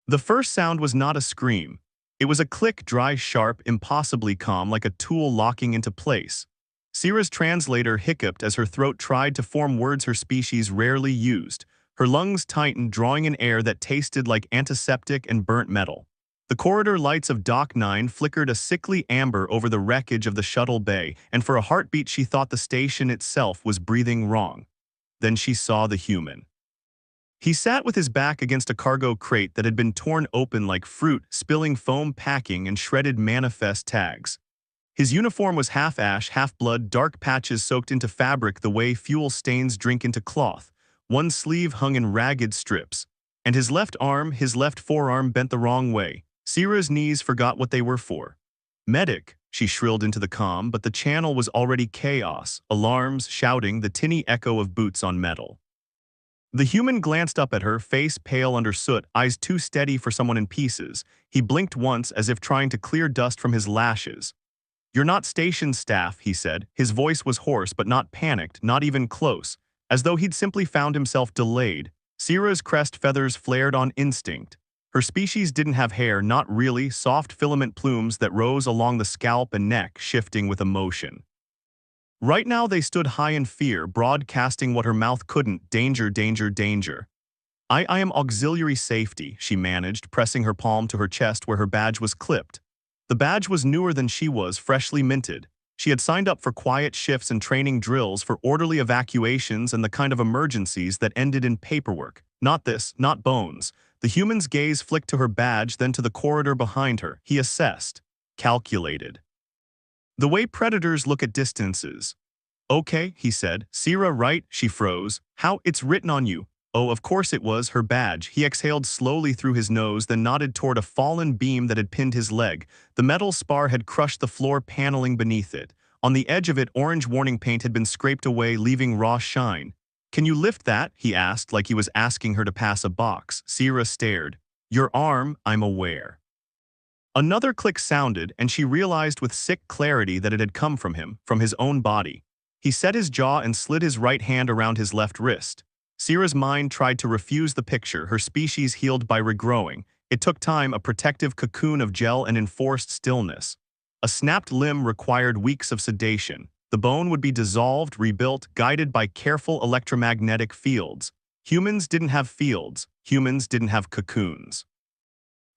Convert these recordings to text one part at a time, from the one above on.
The first sound was not a scream. It was a click, dry, sharp, impossibly calm, like a tool locking into place. Sierra's translator hiccuped as her throat tried to form words her species rarely used. Her lungs tightened, drawing in air that tasted like antiseptic and burnt metal. The corridor lights of Dock 9 flickered a sickly amber over the wreckage of the shuttle bay, and for a heartbeat she thought the station itself was breathing wrong. Then she saw the human. He sat with his back against a cargo crate that had been torn open like fruit, spilling foam packing and shredded manifest tags. His uniform was half ash, half blood, dark patches soaked into fabric the way fuel stains drink into cloth. One sleeve hung in ragged strips. And his left forearm bent the wrong way. Sierra's knees forgot what they were for. "Medic," she shrilled into the comm, but the channel was already chaos, alarms, shouting, the tinny echo of boots on metal. The human glanced up at her, face pale under soot, eyes too steady for someone in pieces. He blinked once as if trying to clear dust from his lashes. "You're not station staff," he said. His voice was hoarse but not panicked, not even close, as though he'd simply found himself delayed. Sierra's crest feathers flared on instinct. Her species didn't have hair, not really, soft filament plumes that rose along the scalp and neck, shifting with emotion. Right now they stood high in fear, broadcasting what her mouth couldn't: danger, danger, danger. I am auxiliary safety," she managed, pressing her palm to her chest where her badge was clipped. The badge was newer than she was, freshly minted. She had signed up for quiet shifts and training drills, for orderly evacuations and the kind of emergencies that ended in paperwork. Not this, not bones. The human's gaze flicked to her badge, then to the corridor behind her. He assessed. Calculated. The way predators look at distances. "Okay," he said. "Sierra, right?" She froze. "How? It's written on you." Oh, of course it was, her badge. He exhaled slowly through his nose, then nodded toward a fallen beam that had pinned his leg. The metal spar had crushed the floor paneling beneath it. On the edge of it, orange warning paint had been scraped away, leaving raw shine. "Can you lift that?" he asked, like he was asking her to pass a box. Sierra stared. "Your arm, I'm aware." Another click sounded, and she realized with sick clarity that it had come from him, from his own body. He set his jaw and slid his right hand around his left wrist. Sierra's mind tried to refuse the picture, her species healed by regrowing. It took time, a protective cocoon of gel and enforced stillness. A snapped limb required weeks of sedation. The bone would be dissolved, rebuilt, guided by careful electromagnetic fields. Humans didn't have fields. Humans didn't have cocoons.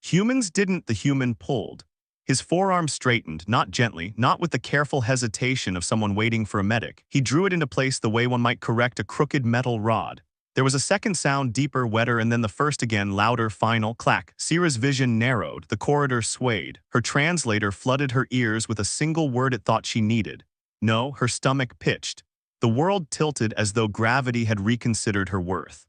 Humans didn't. The human pulled. His forearm straightened, not gently, not with the careful hesitation of someone waiting for a medic. He drew it into place the way one might correct a crooked metal rod. There was a second sound, deeper, wetter, and then the first again, louder, final, clack. Sierra's vision narrowed, the corridor swayed. Her translator flooded her ears with a single word it thought she needed. No, her stomach pitched. The world tilted as though gravity had reconsidered her worth.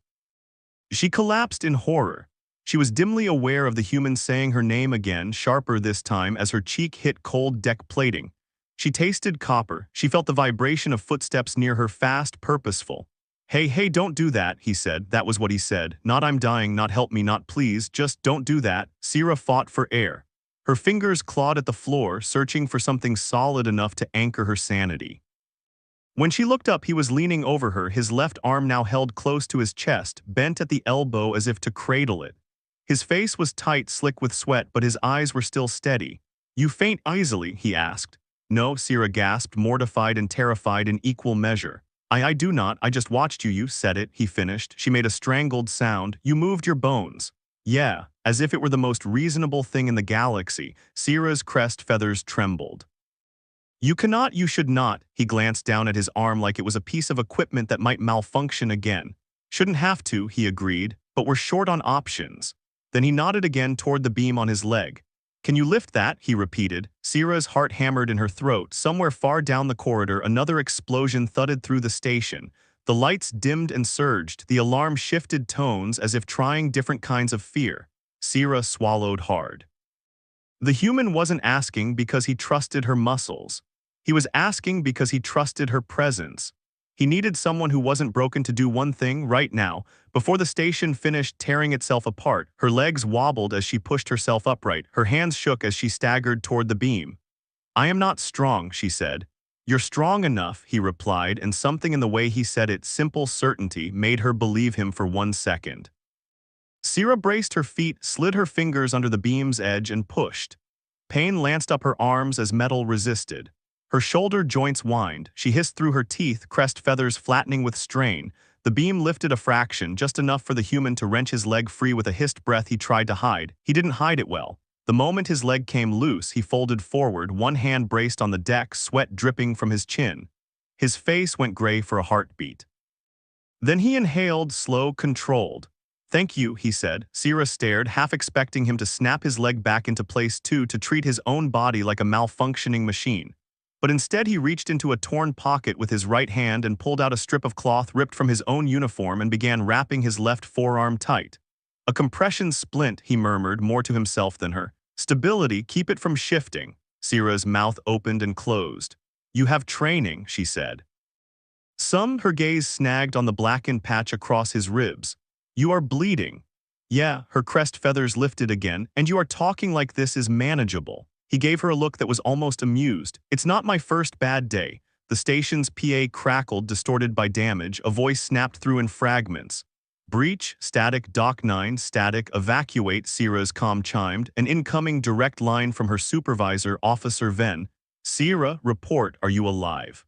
She collapsed in horror. She was dimly aware of the human saying her name again, sharper this time as her cheek hit cold deck plating. She tasted copper. She felt the vibration of footsteps near her, fast, purposeful. Hey, don't do that," he said. That was what he said. Not "I'm dying," not "help me," not "please," just "don't do that." Sierra fought for air. Her fingers clawed at the floor, searching for something solid enough to anchor her sanity. When she looked up, he was leaning over her, his left arm now held close to his chest, bent at the elbow as if to cradle it. His face was tight, slick with sweat, but his eyes were still steady. "You faint easily?" he asked. "No," Sierra gasped, mortified and terrified in equal measure. I do not. I just watched you said it," he finished. She made a strangled sound. "You moved your bones." "Yeah," as if it were the most reasonable thing in the galaxy. Sierra's crest feathers trembled. "You cannot, you should not." He glanced down at his arm like it was a piece of equipment that might malfunction again. "Shouldn't have to," he agreed, "but we're short on options." Then he nodded again toward the beam on his leg. "Can you lift that?" he repeated. Sierra's heart hammered in her throat. Somewhere far down the corridor, another explosion thudded through the station. The lights dimmed and surged. The alarm shifted tones as if trying different kinds of fear. Sierra swallowed hard. The human wasn't asking because he trusted her muscles. He was asking because he trusted her presence. He needed someone who wasn't broken to do one thing right now. Before the station finished tearing itself apart, her legs wobbled as she pushed herself upright. Her hands shook as she staggered toward the beam. "I am not strong," she said. "You're strong enough," he replied, and something in the way he said it, simple certainty, made her believe him for 1 second. Sierra braced her feet, slid her fingers under the beam's edge, and pushed. Pain lanced up her arms as metal resisted. Her shoulder joints whined. She hissed through her teeth, crest feathers flattening with strain. The beam lifted a fraction, just enough for the human to wrench his leg free with a hissed breath he tried to hide. He didn't hide it well. The moment his leg came loose, he folded forward, one hand braced on the deck, sweat dripping from his chin. His face went gray for a heartbeat. Then he inhaled, slow, controlled. "Thank you," he said. Sierra stared, half expecting him to snap his leg back into place too, to treat his own body like a malfunctioning machine. But instead he reached into a torn pocket with his right hand and pulled out a strip of cloth ripped from his own uniform and began wrapping his left forearm tight. "A compression splint," he murmured, more to himself than her. "Stability, keep it from shifting." Sierra's mouth opened and closed. "You have training," she said. Her gaze snagged on the blackened patch across his ribs. "You are bleeding." "Yeah," her crest feathers lifted again, "and you are talking like this is manageable." He gave her a look that was almost amused. "It's not my first bad day." The station's PA crackled, distorted by damage. A voice snapped through in fragments. "Breach, static, Dock 9, static, evacuate," Sierra's comm chimed, an incoming direct line from her supervisor, Officer Ven. "Sierra, report, are you alive?"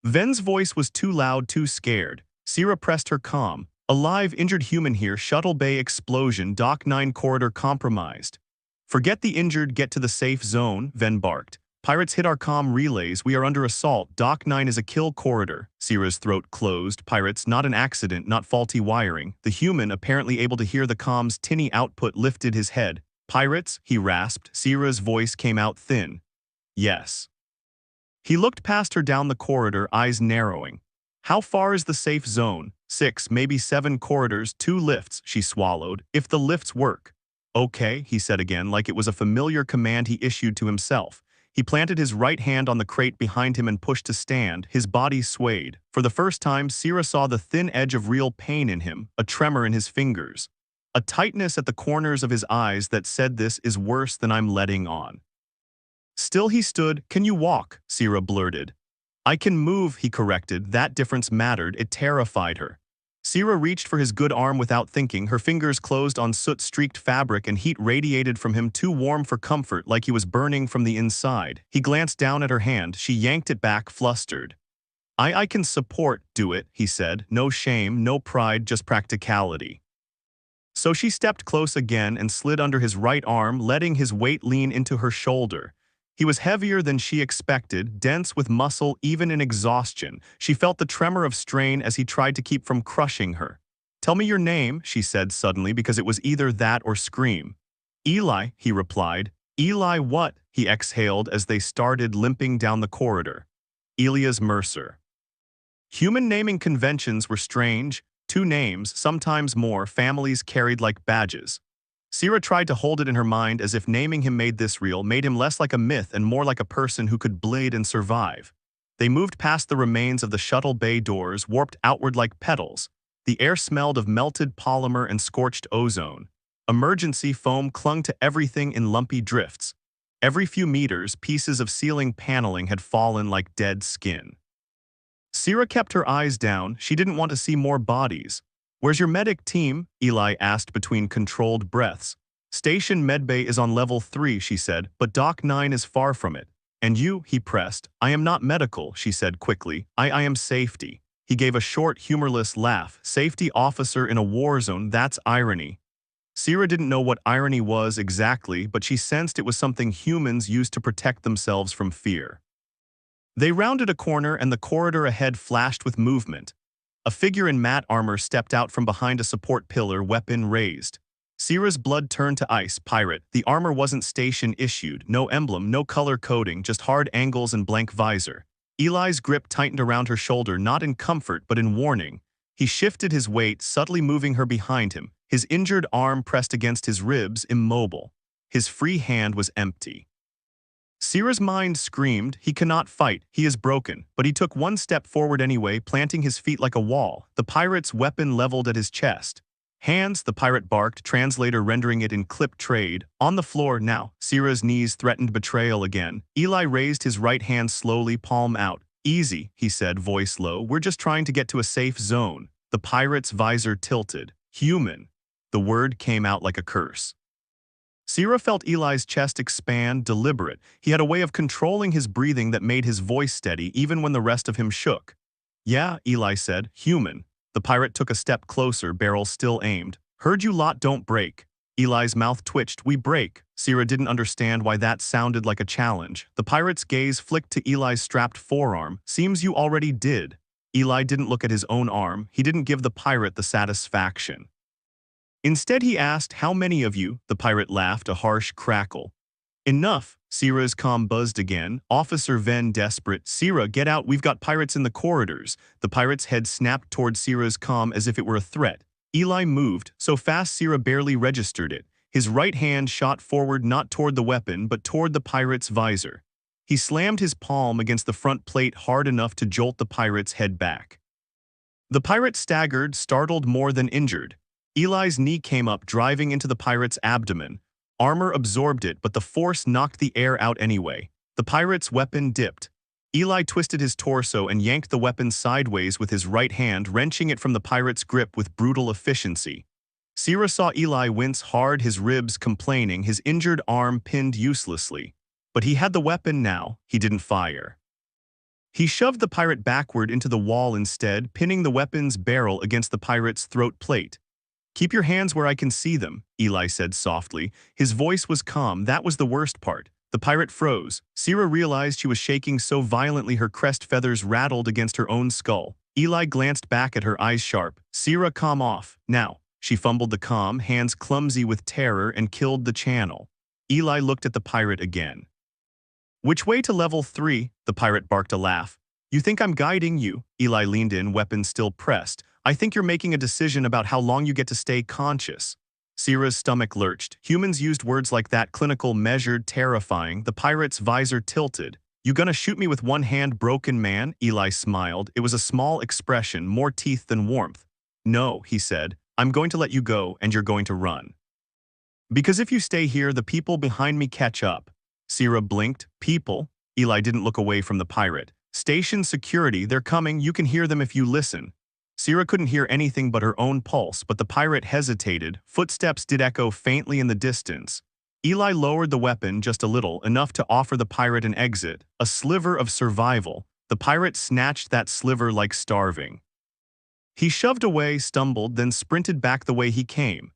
Ven's voice was too loud, too scared. Sierra pressed her comm. "Alive, injured human here, shuttle bay explosion, Dock 9 corridor compromised." "Forget the injured, get to the safe zone," Ven barked. "Pirates hit our comm relays, we are under assault, Dock 9 is a kill corridor." Sierra's throat closed. Pirates, not an accident, not faulty wiring. The human, apparently able to hear the comm's tinny output, lifted his head. "Pirates?" he rasped. Sierra's voice came out thin. "Yes." He looked past her down the corridor, eyes narrowing. "How far is the safe zone?" 6, maybe 7 corridors, 2 lifts," she swallowed. "If the lifts work." "Okay," he said again, like it was a familiar command he issued to himself. He planted his right hand on the crate behind him and pushed to stand. His body swayed. For the first time, Sierra saw the thin edge of real pain in him, a tremor in his fingers. A tightness at the corners of his eyes that said, "This is worse than I'm letting on." Still he stood. "Can you walk?" Sierra blurted. "I can move," he corrected. That difference mattered. It terrified her. Sierra reached for his good arm without thinking. Her fingers closed on soot-streaked fabric and heat radiated from him, too warm for comfort, like he was burning from the inside. He glanced down at her hand. She yanked it back, flustered. I can do it," he said. "No shame, no pride, just practicality." So she stepped close again and slid under his right arm, letting his weight lean into her shoulder. He was heavier than she expected, dense with muscle even in exhaustion. She felt the tremor of strain as he tried to keep from crushing her. "Tell me your name," she said suddenly, because it was either that or scream. "Eli," he replied. "Eli what?" he exhaled as they started limping down the corridor. "Elias Mercer." Human naming conventions were strange. 2 names, sometimes more, families carried like badges. Sierra tried to hold it in her mind as if naming him made this real, made him less like a myth and more like a person who could bleed and survive. They moved past the remains of the shuttle bay doors, warped outward like petals. The air smelled of melted polymer and scorched ozone. Emergency foam clung to everything in lumpy drifts. Every few meters, pieces of ceiling paneling had fallen like dead skin. Sierra kept her eyes down. She didn't want to see more bodies. "Where's your medic team?" Eli asked between controlled breaths. "Station medbay is on level 3, she said, "but Dock 9 is far from it." "And you?" he pressed. "I am not medical," she said quickly. I am safety." He gave a short, humorless laugh. "Safety officer in a war zone, that's irony." Sierra didn't know what irony was exactly, but she sensed it was something humans used to protect themselves from fear. They rounded a corner and the corridor ahead flashed with movement. A figure in matte armor stepped out from behind a support pillar, weapon raised. Sierra's blood turned to ice. Pirate. The armor wasn't station issued, no emblem, no color coding, just hard angles and blank visor. Eli's grip tightened around her shoulder, not in comfort but in warning. He shifted his weight, subtly moving her behind him, his injured arm pressed against his ribs, immobile. His free hand was empty. Sierra's mind screamed, "He cannot fight, he is broken," but he took one step forward anyway, planting his feet like a wall, the pirate's weapon leveled at his chest. "Hands," the pirate barked, translator rendering it in clipped trade. "On the floor now." Sierra's knees threatened betrayal again. Eli raised his right hand slowly, palm out. "Easy," he said, voice low. "We're just trying to get to a safe zone." The pirate's visor tilted. "Human." The word came out like a curse. Sierra felt Eli's chest expand, deliberate. He had a way of controlling his breathing that made his voice steady even when the rest of him shook. Yeah, Eli said, human. The pirate took a step closer, barrel still aimed. Heard you lot don't break. Eli's mouth twitched. We break. Sierra didn't understand why that sounded like a challenge. The pirate's gaze flicked to Eli's strapped forearm. Seems you already did. Eli didn't look at his own arm. He didn't give the pirate the satisfaction. Instead, he asked, how many of you? The pirate laughed, a harsh crackle. Enough. Sierra's comm buzzed again. Officer Venn desperate. Sierra, get out, we've got pirates in the corridors. The pirate's head snapped toward Sierra's comm as if it were a threat. Eli moved, so fast Sierra barely registered it. His right hand shot forward not toward the weapon, but toward the pirate's visor. He slammed his palm against the front plate hard enough to jolt the pirate's head back. The pirate staggered, startled more than injured. Eli's knee came up, driving into the pirate's abdomen. Armor absorbed it, but the force knocked the air out anyway. The pirate's weapon dipped. Eli twisted his torso and yanked the weapon sideways with his right hand, wrenching it from the pirate's grip with brutal efficiency. Sierra saw Eli wince hard, his ribs complaining, his injured arm pinned uselessly. But he had the weapon now. He didn't fire. He shoved the pirate backward into the wall instead, pinning the weapon's barrel against the pirate's throat plate. Keep your hands where I can see them, Eli said softly. His voice was calm. That was the worst part. The pirate froze. Sierra realized she was shaking so violently her crest feathers rattled against her own skull. Eli glanced back at her, eyes sharp. Sierra, calm off. Now. She fumbled the comm, hands clumsy with terror, and killed the channel. Eli looked at the pirate again. Which way to level 3? The pirate barked a laugh. You think I'm guiding you? Eli leaned in, weapon still pressed. I think you're making a decision about how long you get to stay conscious. Sierra's stomach lurched. Humans used words like that, clinical, measured, terrifying. The pirate's visor tilted. You gonna shoot me with one hand, broken man? Eli smiled. It was a small expression, more teeth than warmth. No, he said. I'm going to let you go, and you're going to run. Because if you stay here, the people behind me catch up. Sierra blinked. People? Eli didn't look away from the pirate. Station security, they're coming. You can hear them if you listen. Sierra couldn't hear anything but her own pulse, but the pirate hesitated. Footsteps did echo faintly in the distance. Eli lowered the weapon just a little, enough to offer the pirate an exit, a sliver of survival. The pirate snatched that sliver like starving. He shoved away, stumbled, then sprinted back the way he came.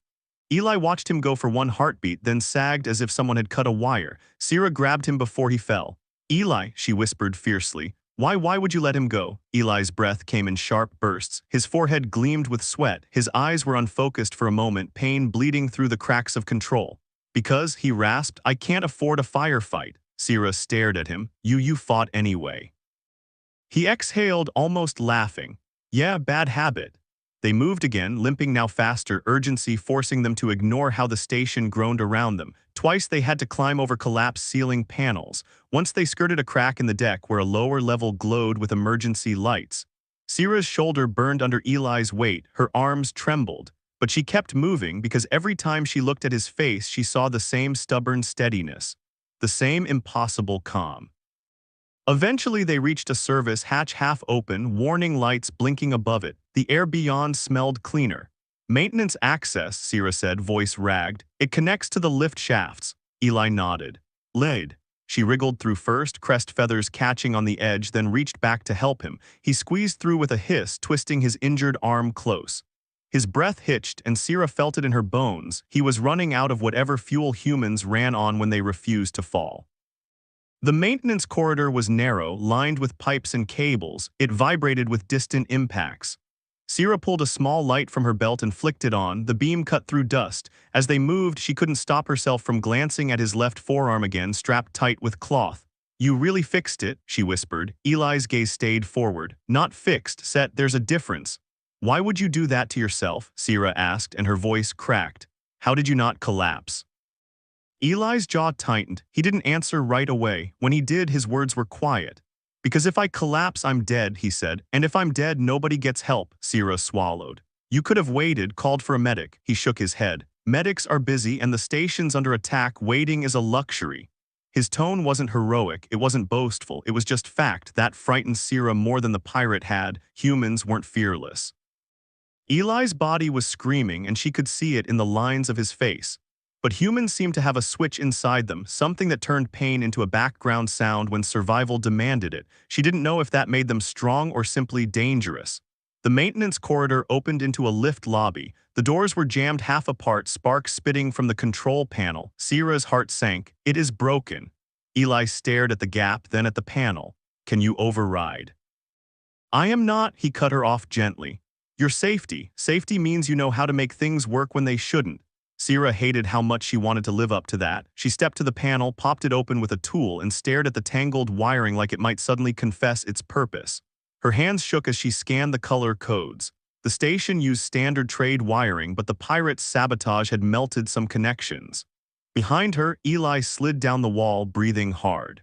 Eli watched him go for one heartbeat, then sagged as if someone had cut a wire. Sierra grabbed him before he fell. Eli, she whispered fiercely. Why would you let him go? Eli's breath came in sharp bursts. His forehead gleamed with sweat. His eyes were unfocused for a moment, pain bleeding through the cracks of control. Because, he rasped, I can't afford a firefight. Sierra stared at him. You fought anyway. He exhaled, almost laughing. Yeah, bad habit. They moved again, limping now faster, urgency forcing them to ignore how the station groaned around them. Twice they had to climb over collapsed ceiling panels. Once they skirted a crack in the deck where a lower level glowed with emergency lights. Sierra's shoulder burned under Eli's weight, her arms trembled. But she kept moving because every time she looked at his face she saw the same stubborn steadiness. The same impossible calm. Eventually they reached a service hatch half open, warning lights blinking above it. The air beyond smelled cleaner. Maintenance access, Sierra said, voice ragged. It connects to the lift shafts. Eli nodded. Lead. She wriggled through first, crest feathers catching on the edge, then reached back to help him. He squeezed through with a hiss, twisting his injured arm close. His breath hitched, and Sierra felt it in her bones. He was running out of whatever fuel humans ran on when they refused to fall. The maintenance corridor was narrow, lined with pipes and cables. It vibrated with distant impacts. Sierra pulled a small light from her belt and flicked it on. The beam cut through dust. As they moved, she couldn't stop herself from glancing at his left forearm again, strapped tight with cloth. You really fixed it, she whispered. Eli's gaze stayed forward. Not fixed, Set, there's a difference. Why would you do that to yourself? Sierra asked, and her voice cracked. How did you not collapse? Eli's jaw tightened. He didn't answer right away. When he did, his words were quiet. Because if I collapse, I'm dead, he said. And if I'm dead, nobody gets help, Sierra swallowed. You could have waited, called for a medic. He shook his head. Medics are busy and the station's under attack. Waiting is a luxury. His tone wasn't heroic, it wasn't boastful, it was just fact. That frightened Sierra more than the pirate had. Humans weren't fearless. Eli's body was screaming and she could see it in the lines of his face. But humans seemed to have a switch inside them, something that turned pain into a background sound when survival demanded it. She didn't know if that made them strong or simply dangerous. The maintenance corridor opened into a lift lobby. The doors were jammed half apart, sparks spitting from the control panel. Sierra's heart sank. It is broken. Eli stared at the gap, then at the panel. Can you override? I am not, he cut her off gently. Your safety. Safety means you know how to make things work when they shouldn't. Sierra hated how much she wanted to live up to that. She stepped to the panel, popped it open with a tool, and stared at the tangled wiring like it might suddenly confess its purpose. Her hands shook as she scanned the color codes. The station used standard trade wiring, but the pirates' sabotage had melted some connections. Behind her, Eli slid down the wall, breathing hard.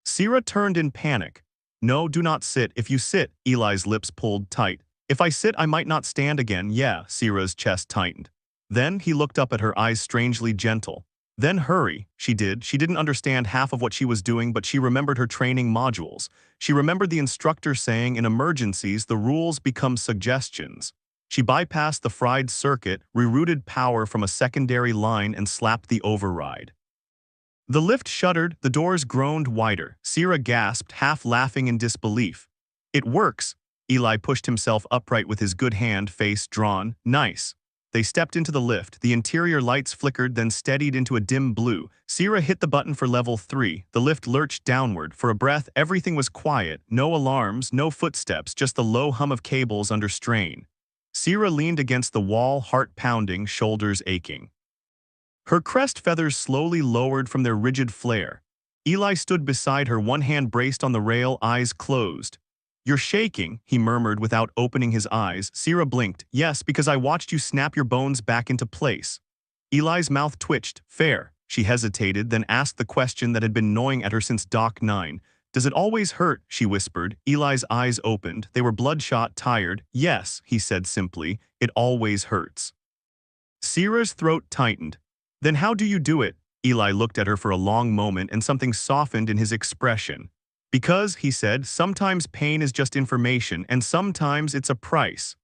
Sierra turned in panic. No, do not sit. If you sit, Eli's lips pulled tight. If I sit, I might not stand again. Yeah, Sierra's chest tightened. Then he looked up at her, eyes strangely gentle. Then hurry, she did. She didn't understand half of what she was doing, but she remembered her training modules. She remembered the instructor saying in emergencies the rules become suggestions. She bypassed the fried circuit, rerouted power from a secondary line, and slapped the override. The lift shuddered, the doors groaned wider. Sierra gasped, half laughing in disbelief. It works. Eli pushed himself upright with his good hand, face drawn. Nice. They stepped into the lift. The interior lights flickered, then steadied into a dim blue. Sierra hit the button for level 3. The lift lurched downward. For a breath, everything was quiet. No alarms, no footsteps, just the low hum of cables under strain. Sierra leaned against the wall, heart pounding, shoulders aching. Her crest feathers slowly lowered from their rigid flare. Eli stood beside her, one hand braced on the rail, eyes closed. You're shaking, he murmured without opening his eyes. Sierra blinked. Yes, because I watched you snap your bones back into place. Eli's mouth twitched. Fair. She hesitated, then asked the question that had been gnawing at her since Doc 9. Does it always hurt? She whispered. Eli's eyes opened. They were bloodshot, tired. Yes, he said simply. It always hurts. Sierra's throat tightened. Then how do you do it? Eli looked at her for a long moment and something softened in his expression. Because, he said, sometimes pain is just information and sometimes it's a price.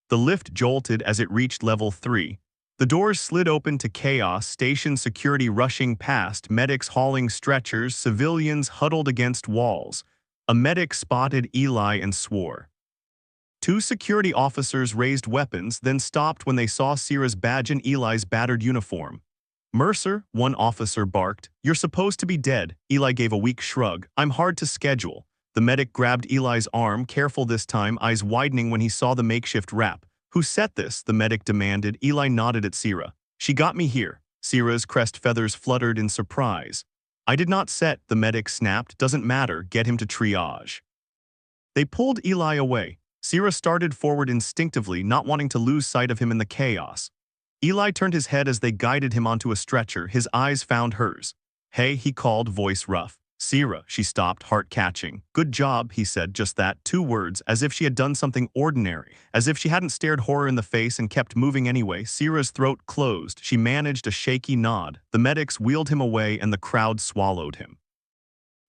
The lift jolted as it reached level 3. The doors slid open to chaos, station security rushing past, medics hauling stretchers, civilians huddled against walls. A medic spotted Eli and swore. 2 security officers raised weapons, then stopped when they saw Sierra's badge and Eli's battered uniform. Mercer, one officer barked. You're supposed to be dead. Eli gave a weak shrug. I'm hard to schedule. The medic grabbed Eli's arm, careful this time, eyes widening when he saw the makeshift wrap. Who set this? The medic demanded. Eli nodded at Sierra. She got me here. Sierra's crest feathers fluttered in surprise. I did not set, the medic snapped. Doesn't matter. Get him to triage. They pulled Eli away. Sierra started forward instinctively, not wanting to lose sight of him in the chaos. Eli turned his head as they guided him onto a stretcher. His eyes found hers. Hey, he called, voice rough. Sierra, she stopped, heart catching. Good job, he said, just that, 2 words, as if she had done something ordinary, as if she hadn't stared horror in the face and kept moving anyway. Sierra's throat closed. She managed a shaky nod. The medics wheeled him away and the crowd swallowed him.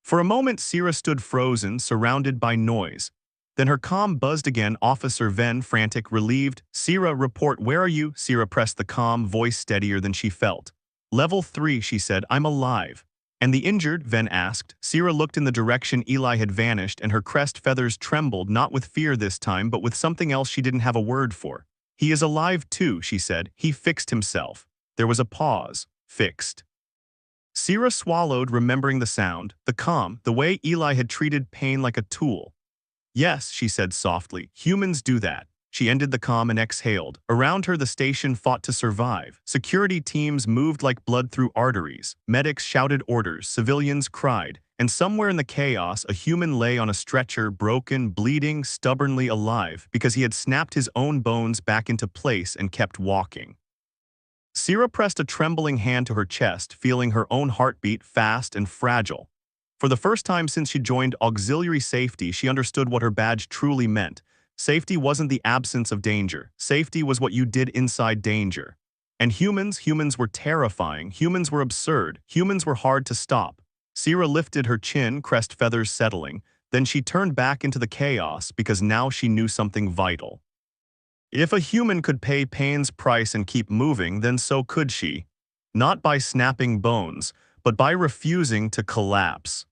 For a moment, Sierra stood frozen, surrounded by noise. Then her comm buzzed again. Officer Venn, frantic, relieved. Sierra, report, where are you? Sierra pressed the comm, voice steadier than she felt. Level 3, she said, I'm alive. And the injured? Venn asked. Sierra looked in the direction Eli had vanished and her crest feathers trembled, not with fear this time, but with something else she didn't have a word for. He is alive too, she said. He fixed himself. There was a pause. Fixed. Sierra swallowed, remembering the sound, the comm, the way Eli had treated pain like a tool. Yes, she said softly, humans do that. She ended the comm and exhaled. Around her, the station fought to survive. Security teams moved like blood through arteries. Medics shouted orders, civilians cried, and somewhere in the chaos, a human lay on a stretcher, broken, bleeding, stubbornly alive, because he had snapped his own bones back into place and kept walking. Sierra pressed a trembling hand to her chest, feeling her own heartbeat, fast and fragile. For the first time since she joined Auxiliary Safety, she understood what her badge truly meant. Safety wasn't the absence of danger. Safety was what you did inside danger. And humans were terrifying. Humans were absurd. Humans were hard to stop. Sierra lifted her chin, crest feathers settling. Then she turned back into the chaos because now she knew something vital. If a human could pay pain's price and keep moving, then so could she. Not by snapping bones, but by refusing to collapse.